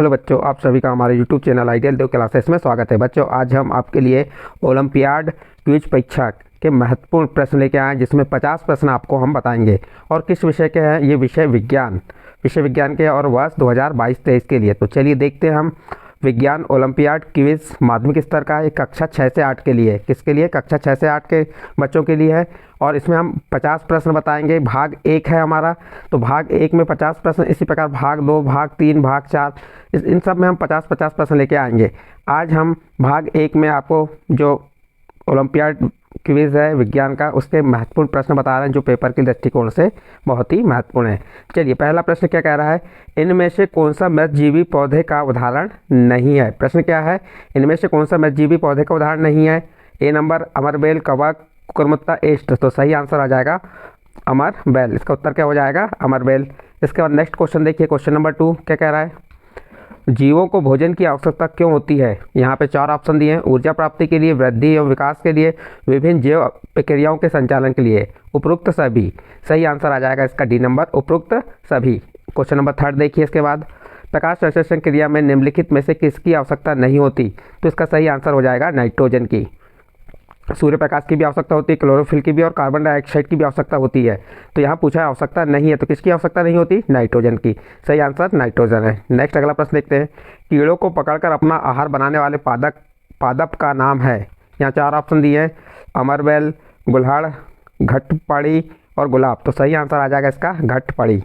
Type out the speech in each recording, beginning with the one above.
Hello बच्चों, आप सभी का हमारे YouTube चैनल आइडियल देव क्लासेस में स्वागत है। बच्चों, आज हम आपके लिए ओलंपियाड क्विज परीक्षा के महत्वपूर्ण प्रश्न लेके आए हैं, जिसमें 50 प्रश्न आपको हम बताएंगे। और किस विषय के हैं ये? विषय विज्ञान के और वर्ष 2022-23 के लिए। तो चलिए देखते हैं हम। विज्ञान ओलंपियाड क्विज माध्यमिक स्तर का है, कक्षा 6 से 8 के लिए। किसके लिए? कक्षा 6 से 8 के बच्चों के लिए है। और इसमें हम 50 प्रश्न बताएंगे। भाग 1 है हमारा, तो भाग 1 में 50 प्रश्न। इसी प्रकार भाग 2, भाग 3, भाग 4, इन सब में हम 50-50 प्रश्न लेके आएंगे। आज हम भाग 1 में आपको जो ओलंपियाड क्विज है विज्ञान का, उसके महत्वपूर्ण प्रश्न बता रहे हैं, जो पेपर के दृष्टिकोण से बहुत ही महत्वपूर्ण है। चलिए, पहला प्रश्न क्या कह रहा है? इनमें से कौन सा मृतजीवी पौधे का उदाहरण नहीं है? प्रश्न क्या है? इनमें से कौन सा मृतजीवी पौधे का उदाहरण नहीं है? ए नंबर अमरबेल, कवक, कुकुरमुत्ता, एस्ट। तो सही आंसर आ जाएगा अमरबेल। इसका उत्तर क्या हो जाएगा? अमरबेल। इसके बाद नेक्स्ट क्वेश्चन देखिए, क्वेश्चन नंबर 2 क्या कह रहा है? जीवों को भोजन की आवश्यकता क्यों होती है? यहाँ पे 4 ऑप्शन दिए हैं। ऊर्जा प्राप्ति के लिए, वृद्धि एवं विकास के लिए, विभिन्न जैव प्रक्रियाओं के संचालन के लिए, उपरोक्त सभी। सही आंसर आ जाएगा इसका डी नंबर, उपरोक्त सभी। क्वेश्चन नंबर 3 देखिए। इसके बाद प्रकाश संश्लेषण क्रिया में निम्नलिखित में से किसकी आवश्यकता नहीं होती? तो इसका सही आंसर हो जाएगा नाइट्रोजन की। सूर्य प्रकाश की भी आवश्यकता होती है, क्लोरोफिल की भी, और कार्बन डाइऑक्साइड की भी आवश्यकता होती है। तो यहाँ पूछा है आवश्यकता नहीं है, तो किसकी आवश्यकता नहीं होती? नाइट्रोजन की। सही आंसर नाइट्रोजन है। नेक्स्ट अगला प्रश्न देखते हैं। कीड़ों को पकड़कर अपना आहार बनाने वाले पादप का नाम है। यहाँ 4 ऑप्शन दिए हैं। अमरबेल, गुल्हाड़, घटपड़ी और गुलाब। तो सही आंसर आ जाएगा इसका घटपड़ी।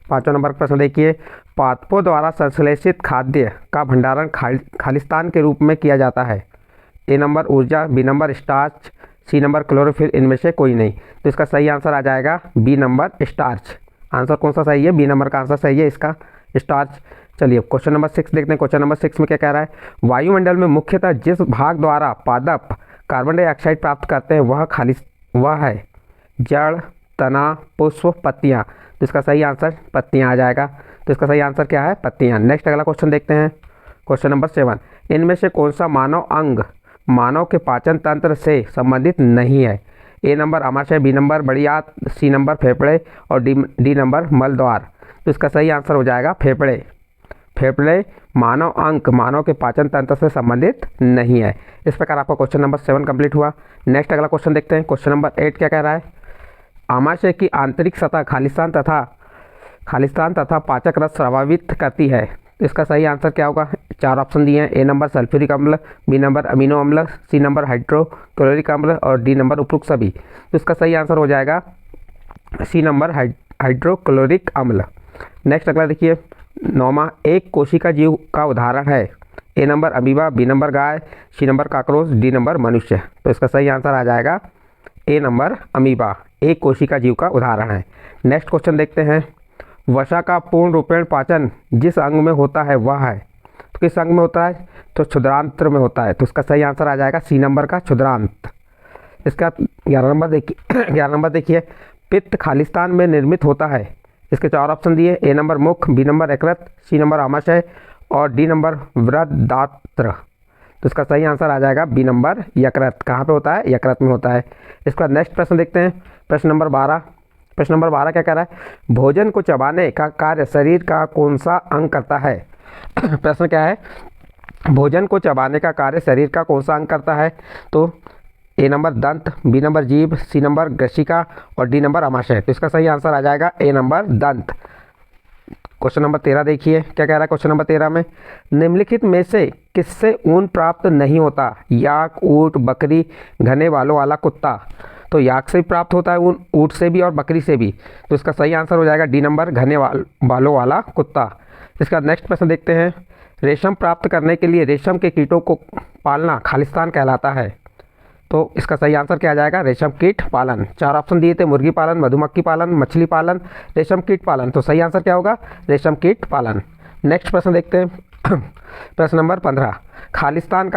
5वां नंबर का प्रश्न देखिए। पादपों द्वारा संश्लेषित खाद्य का भंडारण खालिस्तान के रूप में किया जाता है। ए नंबर ऊर्जा, B number starch, C number chlorophyll. इनमें से कोई नहीं। तो इसका सही आंसर आ जाएगा बी नंबर स्टार्च। आंसर कौन सा सही है? बी नंबर का आंसर सही है इसका, स्टार्च। चलिए क्वेश्चन नंबर 6 देखते हैं। क्वेश्चन नंबर 6 में क्या कह रहा है? वायुमंडल में मुख्यतः जिस भाग द्वारा पादप कार्बन डाइऑक्साइड प्राप्त करते हैं वह है जड़, तना, पुष्प, पत्तियाँ। तो इसका सही आंसर पत्तियाँ आ जाएगा। तो इसका सही आंसर क्या है? पत्तियाँ। नेक्स्ट अगला क्वेश्चन देखते हैं। Question number 7। इनमें से कौन सा मानव अंग मानव के पाचन तंत्र से संबंधित नहीं है? ए नंबर आमाशय, बी नंबर बड़ी आंत, सी नंबर फेफड़े और डी नंबर मलद्वार। तो इसका सही आंसर हो जाएगा फेफड़े। फेफड़े मानव अंग मानव के पाचन तंत्र से संबंधित नहीं है। इस प्रकार आपका क्वेश्चन नंबर 7 कंप्लीट हुआ। नेक्स्ट अगला क्वेश्चन देखते हैं। क्वेश्चन नंबर 8 क्या कह रहा है? आमाशय की आंतरिक सतह खालिस्तान तथा पाचक रस प्रभावित करती है। इसका सही आंसर क्या होगा? 4 ऑप्शन दिए हैं। ए नंबर सल्फ्यूरिक अम्ल, बी नंबर अमीनो अम्ल, सी नंबर हाइड्रोक्लोरिक अम्ल और डी नंबर उपरोक्त सभी। तो इसका सही आंसर हो जाएगा सी नंबर हाइड्रोक्लोरिक अम्ल। नेक्स्ट अगला देखिए 9वां। एक कोशिका जीव का उदाहरण है। A number amoeba, B number गाय, C number cockroach, D number मनुष्य। तो इसका सही आंसर आ जाएगा ए नंबर अमीबा। एक कोशिका जीव का उदाहरण है। नेक्स्ट क्वेश्चन देखते हैं। वसा का पूर्ण रूपेण पाचन जिस अंग में होता है वह है। तो किस अंग में होता है? तो क्षुद्रांत्र में होता है। तो इसका सही आंसर आ जाएगा सी नंबर का क्षुद्रांत। इसका 11 नंबर देखिए। 11 नंबर देखिए। पित्त खालिस्तान में निर्मित होता है। इसके 4 ऑप्शन दिए। ए नंबर मुख, बी नंबर यकृत, सी नंबर आमाशय और डी नंबर बृहदात्र। तो इसका सही आंसर आ जाएगा बी नंबर यकृत। कहाँ पे होता है? यकृत में होता है। इसका नेक्स्ट प्रश्न देखते हैं। प्रश्न नंबर 12। प्रश्न नंबर 12 क्या कह रहा है? भोजन को चबाने का कार्य शरीर का कौन सा अंग करता है? प्रश्न क्या है? भोजन को चबाने का कार्य शरीर का कौन सा अंग करता है? तो ए नंबर दंत, बी नंबर जीभ, सी नंबर ग्रसिका और डी नंबर आमाशय। तो इसका सही आंसर आ जाएगा ए नंबर दंत। क्वेश्चन नंबर 13 देखिए क्या कह रहा है? क्वेश्चन नंबर 13 में निम्नलिखित में से किससे ऊन प्राप्त नहीं होता? याक, ऊँट, बकरी, घने बालों वाला कुत्ता। तो याक से भी प्राप्त होता है ऊन, ऊँट से भी और बकरी से भी। तो इसका सही आंसर हो जाएगा डी नंबर घने बालों वाला कुत्ता। इसका नेक्स्ट प्रश्न देखते हैं। रेशम प्राप्त करने के लिए रेशम के कीटों को पालना खालिस्तान कहलाता है। तो इसका सही आंसर क्या आ जाएगा? रेशम कीट पालन। 4 ऑप्शन दिए थे। मुर्गी पालन, मधुमक्खी पालन, मछली पालन, रेशम कीट पालन। तो सही आंसर क्या होगा? रेशम कीट पालन। नेक्स्ट प्रश्न देखते हैं। प्रश्न नंबर 15। खालिस्तान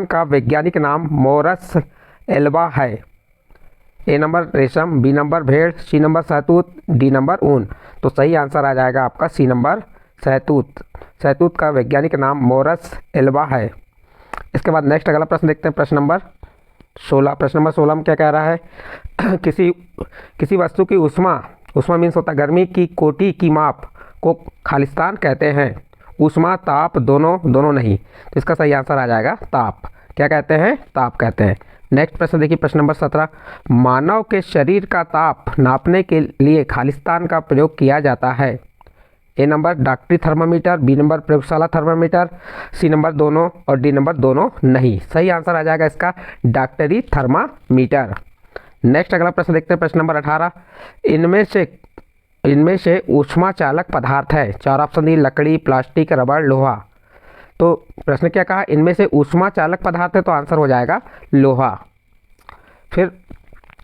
का वैज्ञानिक नाम मोरस एल्बा है। ए नंबर रेशम, बी नंबर भेड़, सी नंबर शहतूत, डी नंबर ऊन। तो सही आंसर आ जाएगा आपका सी नंबर शहतूत। शहतूत का वैज्ञानिक नाम मोरस एल्बा है। इसके बाद नेक्स्ट अगला प्रश्न देखते हैं। प्रश्न नंबर 16। प्रश्न नंबर 16 में क्या कह रहा है? किसी वस्तु की ऊष्मा मीन्स होता है गर्मी की कोटि की माप को खालिस्तान कहते हैं। ऊष्मा ताप दोनों दोनों नहीं, तो इसका सही आंसर आ जाएगा ताप। क्या कहते हैं? ताप कहते हैं। नेक्स्ट प्रश्न देखिए, प्रश्न नंबर 17, मानव के शरीर का ताप नापने के लिए खालिस्तान का प्रयोग किया जाता है। ए नंबर डॉक्टरी थर्मामीटर, बी नंबर प्रयोगशाला थर्मामीटर, सी नंबर दोनों और डी नंबर दोनों नहीं। सही आंसर आ जाएगा इसका डॉक्टरी थर्मामीटर। नेक्स्ट अगला प्रश्न देखते हैं, प्रश्न नंबर 18, इनमें से ऊष्मा चालक पदार्थ है। चार ऑप्शन दिए, लकड़ी, प्लास्टिक, रबड़, लोहा। तो प्रश्न क्या कहा? इनमें से ऊष्मा चालक पदार्थ है, तो आंसर हो जाएगा लोहा। फिर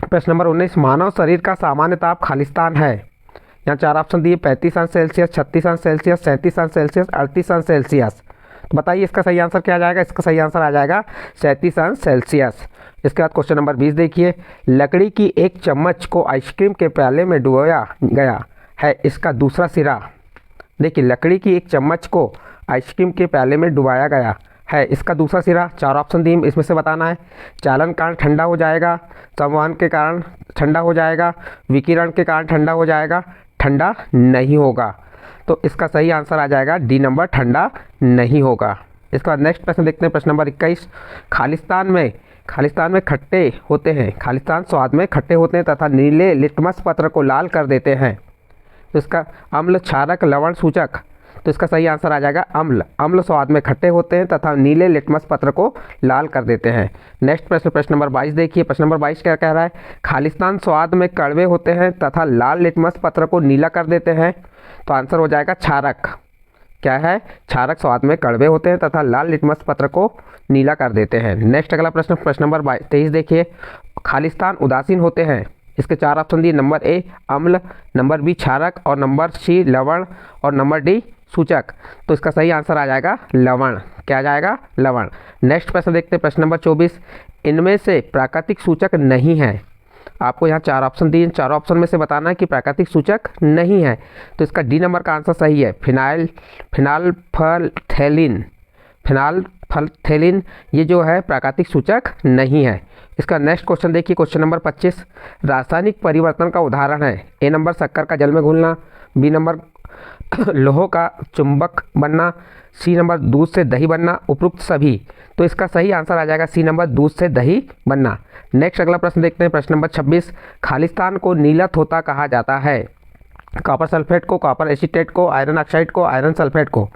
प्रश्न नंबर 19, मानव शरीर का सामान्य ताप खालिस्तान है। यहाँ चार ऑप्शन दिए, 35 अंश सेल्सियस, 36 अंश सेल्सियस, 37 अंश सेल्सियस, 38 अंश सेल्सियस। तो बताइए इसका सही आंसर क्या आ जाएगा? इसका सही आंसर आ जाएगा 37 अंश सेल्सियस। इसके बाद क्वेश्चन नंबर 20 देखिए, लकड़ी की एक चम्मच को आइसक्रीम के प्याले में डुबोया गया है, इसका दूसरा सिरा। देखिए, लकड़ी की एक चम्मच को आइसक्रीम के प्याले में डुबाया गया है, इसका दूसरा सिरा। चार ऑप्शन दिए, इसमें से बताना है। चालन कारण ठंडा हो जाएगा, संवहन के कारण ठंडा हो जाएगा, विकिरण के कारण ठंडा हो जाएगा, ठंडा नहीं होगा। तो इसका सही आंसर आ जाएगा डी नंबर, ठंडा नहीं होगा। इसके बाद नेक्स्ट प्रश्न देखते हैं, प्रश्न नंबर 21, खालिस्तान में खट्टे होते हैं, खालिस्तान स्वाद में खट्टे होते हैं तथा नीले लिटमस पत्र को लाल कर देते हैं। तो इसका अम्ल, क्षारक, लवण, सूचक। तो इसका सही आंसर आ जाएगा अम्ल। अम्ल स्वाद में खट्टे होते हैं तथा नीले लिटमस पत्र को लाल कर देते हैं। नेक्स्ट प्रश्न, प्रश्न नंबर 22 देखिए, प्रश्न नंबर 22 क्या कह रहा है? खालिस्तान स्वाद में कड़वे होते हैं तथा लाल लिटमस पत्र को नीला कर देते हैं। तो आंसर हो जाएगा क्षारक। क्या है? क्षारक स्वाद में कड़वे होते हैं तथा लाल लिटमस पत्र को नीला कर देते हैं। नेक्स्ट अगला प्रश्न, प्रश्न नंबर 23 देखिए, खालिस्तान उदासीन होते हैं। इसके चार ऑप्शन दिए, नंबर ए अम्ल, नंबर बी क्षारक और नंबर सी लवण और नंबर डी सूचक। तो इसका सही आंसर आ जाएगा लवण। क्या आ जाएगा? लवण। नेक्स्ट प्रश्न देखते हैं, प्रश्न नंबर 24, इनमें से प्राकृतिक सूचक नहीं है। आपको यहाँ चार ऑप्शन दिए, चारों ऑप्शन में से बताना है कि प्राकृतिक सूचक नहीं है। तो इसका डी नंबर का आंसर सही है, फिनाल्फथैलीन ये जो है प्राकृतिक सूचक नहीं है। इसका नेक्स्ट क्वेश्चन देखिए, क्वेश्चन नंबर 25, रासायनिक परिवर्तन का उदाहरण है। ए नंबर शक्कर का जल में घुलना, बी नंबर लोह का चुंबक बनना, सी नंबर दूध से दही बनना, उपरोक्त सभी। तो इसका सही आंसर आ जाएगा सी नंबर, दूध से दही बनना। नेक्स्ट अगला प्रश्न देखते हैं, प्रश्न नंबर 26, खालिस्तान को नीला थोथा कहा जाता है। कॉपर सल्फेट को, कॉपर एसीटेट को, आयरन ऑक्साइड को, आयरन सल्फेट को।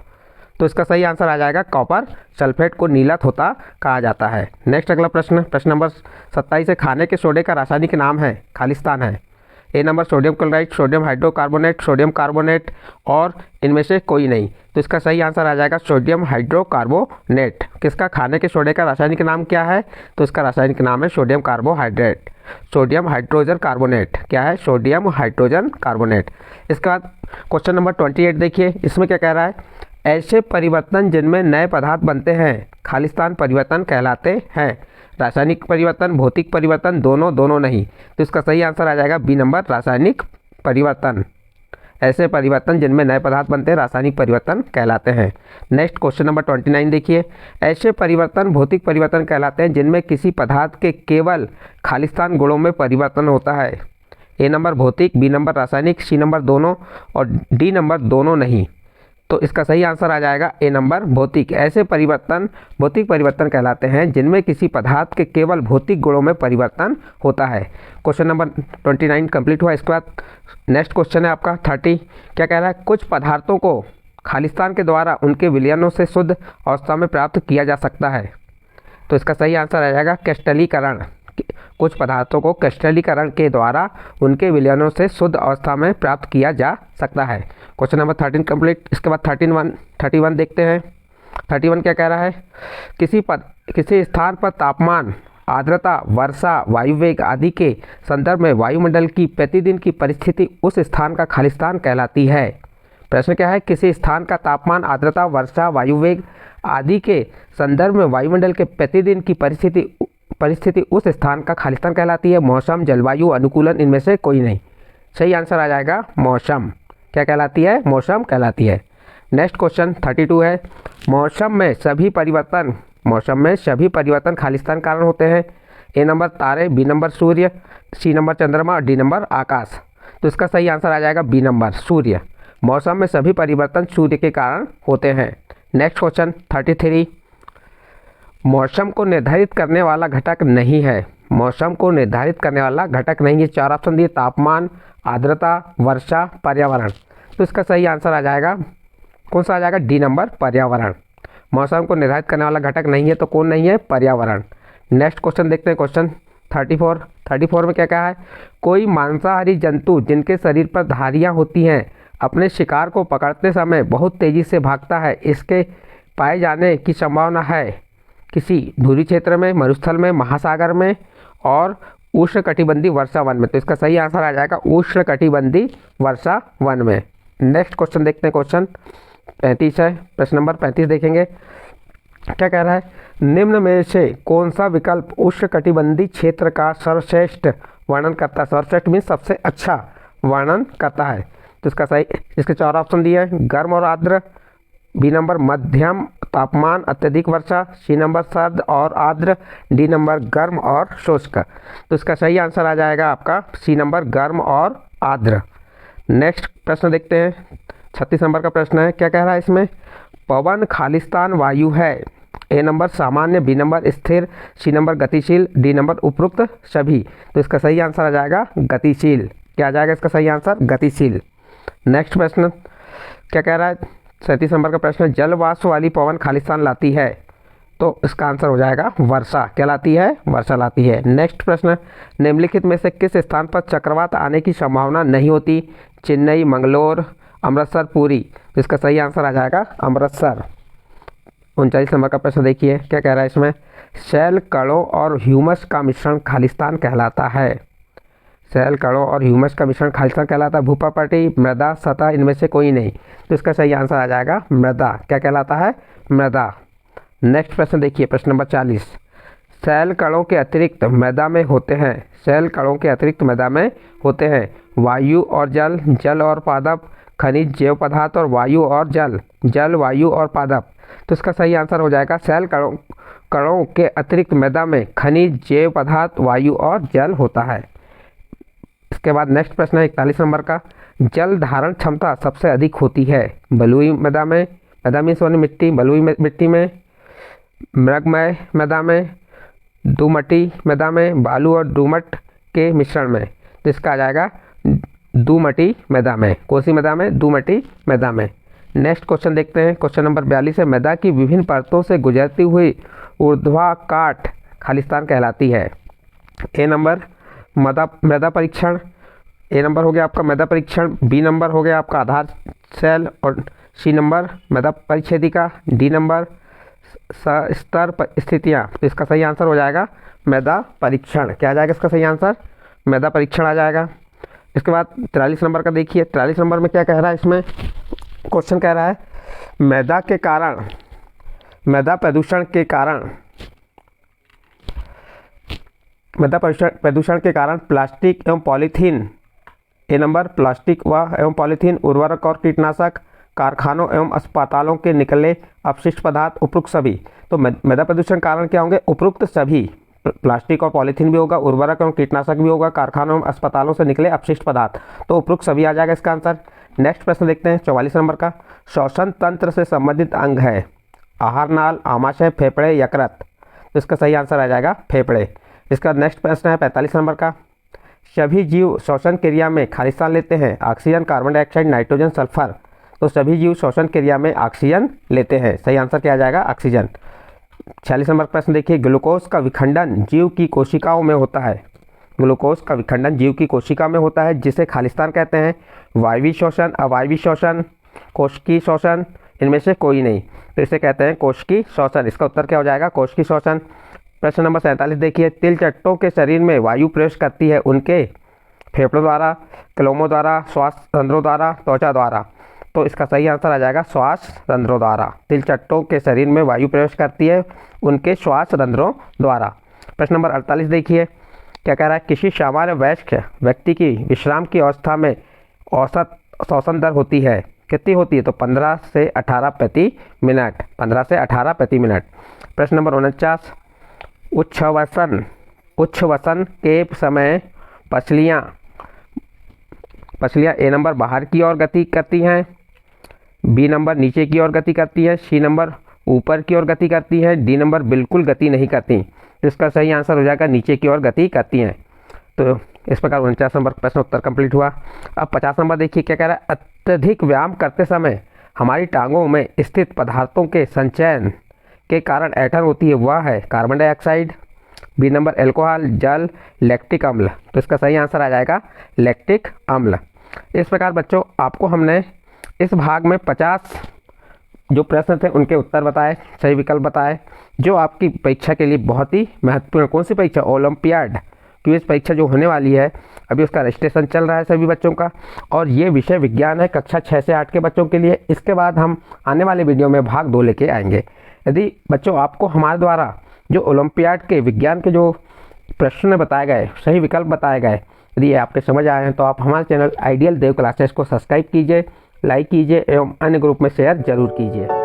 तो इसका सही आंसर आ जाएगा कॉपर सल्फेट को नीला थोथा कहा जाता है। नेक्स्ट अगला प्रश्न, प्रश्न नंबर 27 है, खाने के सोडे का रासायनिक नाम है खालिस्तान है। A number sodium chloride, sodium hydrocarbonate, sodium carbonate और इनमें से कोई नहीं। तो इसका सही आंसर आ जाएगा सोडियम हाइड्रोकार्बोनेट। किसका? खाने के सोडे का रासायनिक नाम क्या है? तो इसका रासायनिक नाम है sodium carbohydrate, sodium hydrogen carbonate. क्या है? Sodium hydrogen carbonate. इसके बाद क्वेश्चन नंबर 28 देखिए, इसमें क्या कह रहा है? ऐसे परिवर्तन जिनमें नए पदार्थ बनते हैं खालिस्तान परिवर्तन कहलाते हैं। रासायनिक परिवर्तन, भौतिक परिवर्तन, दोनों दोनों नहीं। तो इसका सही आंसर आ जाएगा बी नंबर, रासायनिक परिवर्तन। ऐसे परिवर्तन जिनमें नए पदार्थ बनते हैं रासायनिक परिवर्तन कहलाते हैं। नेक्स्ट क्वेश्चन नंबर 29 देखिए, ऐसे परिवर्तन भौतिक परिवर्तन कहलाते हैं जिनमें किसी पदार्थ के केवल खालिस्तान गुणों में परिवर्तन होता है। ए नंबर भौतिक, बी नंबर रासायनिक, सी नंबर दोनों और डी नंबर दोनों नहीं। तो इसका सही आंसर आ जाएगा ए नंबर भौतिक। ऐसे परिवर्तन भौतिक परिवर्तन कहलाते हैं जिनमें किसी पदार्थ के केवल भौतिक गुणों में परिवर्तन होता है। क्वेश्चन नंबर 29 कंप्लीट हुआ। इसके बाद नेक्स्ट क्वेश्चन है आपका 30। क्या कह रहा है? कुछ पदार्थों को खालिस्तान के द्वारा उनके विलयनों से शुद्ध अवस्था में प्राप्त किया जा सकता है। तो इसका सही आंसर आ जाएगा क्रिस्टलीकरण। कुछ पदार्थों को क्रिस्टलीकरण के द्वारा उनके विलयनों से शुद्ध अवस्था में प्राप्त किया जा सकता है। Question number 13 complete. इसके बाद 31 देखते हैं। 31 क्या कह रहा है? किसी स्थान पर तापमान, आर्द्रता, वर्षा, वायुवेग आदि के संदर्भ में वायुमंडल की प्रतिदिन की परिस्थिति उस स्थान का खालिस्तान कहलाती है। प्रश्न क्या है? किसी स्थान का तापमान, आर्द्रता, वर्षा, वायुवेग आदि के संदर्भ में वायुमंडल के प्रतिदिन की परिस्थिति उस स्थान का खालिस्तान कहलाती है। मौसम, जलवायु, अनुकूलन, इनमें से कोई नहीं। सही आंसर आ जाएगा मौसम। क्या कहलाती है? मौसम कहलाती है। नेक्स्ट क्वेश्चन 32 है, मौसम में सभी परिवर्तन खालिस्तान कारण होते हैं। ए नंबर तारे, बी नंबर सूर्य, सी नंबर चंद्रमा और डी नंबर आकाश। तो इसका सही आंसर आ जाएगा बी नंबर सूर्य। मौसम में सभी परिवर्तन सूर्य के कारण होते हैं। नेक्स्ट क्वेश्चन 33, मौसम को निर्धारित करने वाला घटक नहीं है। मौसम को निर्धारित करने वाला घटक नहीं है। 4 ऑप्शन दिए, तापमान, आर्द्रता, वर्षा, पर्यावरण। तो इसका सही आंसर आ जाएगा, कौन सा आ जाएगा? डी नंबर, पर्यावरण। मौसम को निर्धारित करने वाला घटक नहीं है तो कौन नहीं है? पर्यावरण। नेक्स्ट क्वेश्चन देखते हैं, क्वेश्चन 34 में क्या कहा है? कोई मांसाहारी जंतु जिनके शरीर पर धारियां होती हैं अपने शिकार को पकड़ते समय बहुत तेजी से भागता है। इसके पाए जाने की संभावना है किसी ध्रुवीय क्षेत्र में, मरुस्थल में, महासागर में और उष्णकटिबंधीय वर्षा वन में। तो इसका सही आंसर आ जाएगा उष्णकटिबंधीय वर्षा वन में। नेक्स्ट क्वेश्चन देखते हैं, क्वेश्चन 35 है। प्रश्न नंबर 35 देखेंगे, क्या कह रहा है? निम्न में से कौन सा विकल्प उष्णकटिबंधीय क्षेत्र का सर्वश्रेष्ठ वर्णन करता है? सर्वश्रेष्ठ मीन्स सबसे अच्छा वर्णन करता है। तो इसका सही, इसके 4 ऑप्शन दिए हैं, गर्म और आर्द्र, बी नंबर मध्यम तापमान अत्यधिक वर्षा, सी नंबर सर्द और आर्द्र, डी नंबर गर्म और शुष्क। तो इसका सही आंसर आ जाएगा आपका सी नंबर, गर्म और आर्द्र। नेक्स्ट प्रश्न देखते हैं, 36 नंबर का प्रश्न है। क्या कह रहा है इसमें? पवन खालिस्तान वायु है। ए नंबर सामान्य, बी नंबर स्थिर, सी नंबर गतिशील, डी नंबर उपरोक्त सभी। तो इसका सही आंसर आ जाएगा गतिशील। क्या आ जाएगा इसका सही आंसर? गतिशील। नेक्स्ट प्रश्न क्या कह रहा है? 37 नंबर का प्रश्न, जल वाष्प वाली पवन खालिस्तान लाती है। तो इसका आंसर हो जाएगा वर्षा। क्या लाती है? वर्षा लाती है। नेक्स्ट प्रश्न, निम्नलिखित में से किस स्थान पर चक्रवात आने की संभावना नहीं होती? चेन्नई, मंगलोर, अमृतसर, पुरी। तो इसका सही आंसर आ जाएगा अमृतसर। 39 नंबर का प्रश्न देखिए, क्या कह रहा है इसमें? शैल कणों और ह्यूमस का मिश्रण खालिस्तान कहलाता है। शैल कणों और ह्यूमस का मिश्रण खालिस्तान कहलाता है। भूपापट्टी, मृदा, सतह, इनमें से कोई नहीं। तो इसका सही आंसर आ जाएगा मृदा। क्या कहलाता है? मृदा। नेक्स्ट प्रश्न देखिए, प्रश्न नंबर 40, शैल कणों के अतिरिक्त मृदा में होते हैं। शैल कणों के अतिरिक्त मृदा में होते हैं वायु और जल, जल और पादप, खनिज, जैव पदार्थ और वायु और जल, जल, वायु और पादप। तो इसका सही आंसर हो जाएगा शैल कणों के अतिरिक्त मृदा में खनिज, जैव पदार्थ, वायु और जल होता है। इसके बाद नेक्स्ट प्रश्न है 41 नंबर का, जल धारण क्षमता सबसे अधिक होती है बलुई मृदा में, मृदा मीन्स वाली मिट्टी, बलुई मिट्टी में, मृगमय मृदा में, दोमटी मृदा में, बालू और दोमट के मिश्रण में। तो इसका आ जाएगा दोमटी मृदा में, कौन सी मृदा में? दोमटी मृदा में। नेक्स्ट क्वेश्चन देखते हैं, क्वेश्चन नंबर 42 है। मृदा की विभिन्न परतों से गुजरती हुई ऊर्ध्वाकाट खालिस्तान कहलाती है। ए नंबर मृदा परीक्षण, ए नंबर हो गया आपका मृदा परीक्षण, बी नंबर हो गया आपका आधार सेल और सी नंबर मृदा परिच्छेदिका, डी नंबर स्तर स्थितियाँ। तो इसका सही आंसर हो जाएगा मृदा परीक्षण। क्या आ जाएगा इसका सही आंसर? मृदा परीक्षण आ जाएगा। इसके बाद 43 नंबर का देखिए, 43 नंबर में क्या कह रहा है इसमें? क्वेश्चन कह रहा है मृदा प्रदूषण के कारण प्लास्टिक एवं पॉलीथीन, ए नंबर प्लास्टिक एवं पॉलीथीन, उर्वरक और कीटनाशक, कारखानों एवं अस्पतालों के निकले अपशिष्ट पदार्थ, उपरोक्त सभी। तो मृदा प्रदूषण कारण क्या होंगे? उपरोक्त सभी। प्लास्टिक और पॉलीथीन भी होगा, उर्वरक एवं कीटनाशक भी होगा, कारखानों एवं अस्पतालों से निकले अपशिष्ट पदार्थ। तो उपरोक्त सभी आ जाएगा इसका आंसर। नेक्स्ट प्रश्न देखते हैं 44 नंबर का, श्वसन तंत्र से संबंधित अंग है आहार नाल, आमाशय, फेफड़े, यकृत। तो इसका सही आंसर आ जाएगा फेफड़े। इसका नेक्स्ट प्रश्न है 45 नंबर का, सभी जीव श्वसन क्रिया में खालिस्तान लेते हैं oxygen, carbon dioxide, nitrogen, sulphur. तो सभी जीव श्वसन क्रिया में ऑक्सीजन लेते हैं। सही आंसर क्या आ जाएगा? ऑक्सीजन। 46 नंबर प्रश्न देखिए, ग्लूकोज का विखंडन जीव की कोशिकाओं में होता है। ग्लूकोज का विखंडन जीव की कोशिका में होता है, जिसे खालिस्तान कहते हैं। वायवीय शोषण, अवायवीय शोषण, कोशिकीय शोषण, इनमें से कोई नहीं। तो इसे कहते हैं कोशिकीय शोषण। इसका उत्तर क्या हो जाएगा? कोशिकीय शोषण। प्रश्न नंबर 47 देखिए, तिलचट्टों के शरीर में वायु प्रवेश करती है उनके फेफड़ों द्वारा, कलोमों द्वारा, श्वास रंध्रों द्वारा, त्वचा द्वारा। तो इसका सही आंसर आ जाएगा श्वास रंध्रों द्वारा। तिलचट्टों के शरीर में वायु प्रवेश करती है उनके श्वास रंध्रों द्वारा। प्रश्न नंबर 48 देखिए, क्या कह रहा है? किसी सामान्य वयस्क व्यक्ति की विश्राम की अवस्था में औसत श्वसन दर होती है, कितनी होती है? तो 15 से 18 प्रति मिनट, 15 से 18 प्रति मिनट। प्रश्न नंबर 49, उच्छ्वसन के समय पसलियाँ ए नंबर बाहर की ओर गति करती हैं, बी नंबर नीचे की ओर गति करती है, सी नंबर ऊपर की ओर गति करती है, डी नंबर बिल्कुल गति नहीं करती। तो इसका सही आंसर हो जाएगा नीचे की ओर गति करती हैं। तो इस प्रकार 49 नंबर प्रश्न उत्तर कंप्लीट हुआ। अब 50 नंबर देखिए क्या कह रहा है। अत्यधिक व्यायाम करते समय हमारी टांगों में स्थित पदार्थों के संचयन के कारण ऐंठन होती है, वह है carbon dioxide, B number alcohol, जल, लैक्टिक अम्ल। तो इसका सही आंसर आ जाएगा लैक्टिक अम्ल। इस प्रकार बच्चों आपको हमने इस भाग में 50 जो प्रश्न थे उनके उत्तर बताए, सही विकल्प बताए, जो आपकी परीक्षा के लिए बहुत ही महत्वपूर्ण। कौन सी परीक्षा? ओलंपियाड क्विज परीक्षा जो होने वाली है, अभी उसका रजिस्ट्रेशन चल रहा है सभी बच्चों का, और ये विषय विज्ञान है कक्षा 6 से 8 के बच्चों के लिए। इसके बाद हम आने वाले वीडियो में भाग 2 लेके आएंगे। यदि बच्चों आपको हमारे द्वारा जो ओलंपियाड के विज्ञान के जो प्रश्न बताए गए, सही विकल्प बताए गए, यदि ये आपके समझ आए हैं तो आप हमारे चैनल आइडियल देव क्लासेस को सब्सक्राइब कीजिए, लाइक कीजिए एवं अन्य ग्रुप में शेयर जरूर कीजिए।